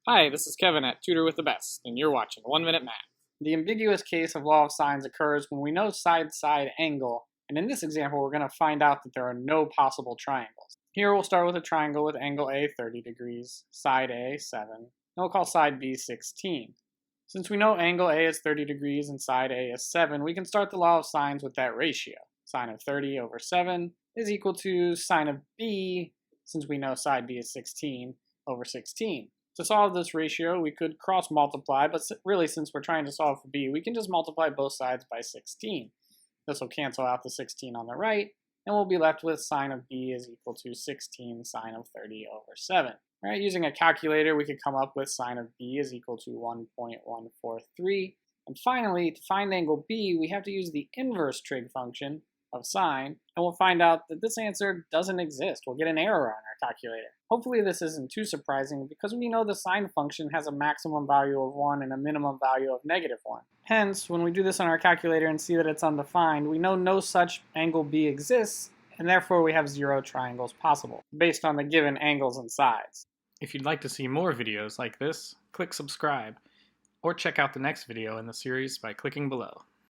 Hi, this is Kevin at Tutor with the Best, and you're watching 1 Minute Math. The ambiguous case of law of sines occurs when we know side-to-side angle, and in this example we're going to find out that there are no possible triangles. Here we'll start with a triangle with angle A 30 degrees, side A 7, and we'll call side B 16. Since we know angle A is 30 degrees and side A is 7, we can start the law of sines with that ratio. Sine of 30 over 7 is equal to sine of B, since we know side B is 16, over 16. To solve this ratio, we could cross multiply, but really since we're trying to solve for b, we can just multiply both sides by 16. This will cancel out the 16 on the right, and we'll be left with sine of b is equal to 16 sine of 30 over 7. All right, using a calculator, we could come up with sine of b is equal to 1.143. And finally, to find angle b, we have to use the inverse trig function of sine, and we'll find out that this answer doesn't exist. We'll get an error on our calculator. Hopefully this isn't too surprising because we know the sine function has a maximum value of 1 and a minimum value of -1. Hence, when we do this on our calculator and see that it's undefined, we know no such angle b exists, and therefore we have 0 triangles possible, based on the given angles and sides. If you'd like to see more videos like this, click subscribe, or check out the next video in the series by clicking below.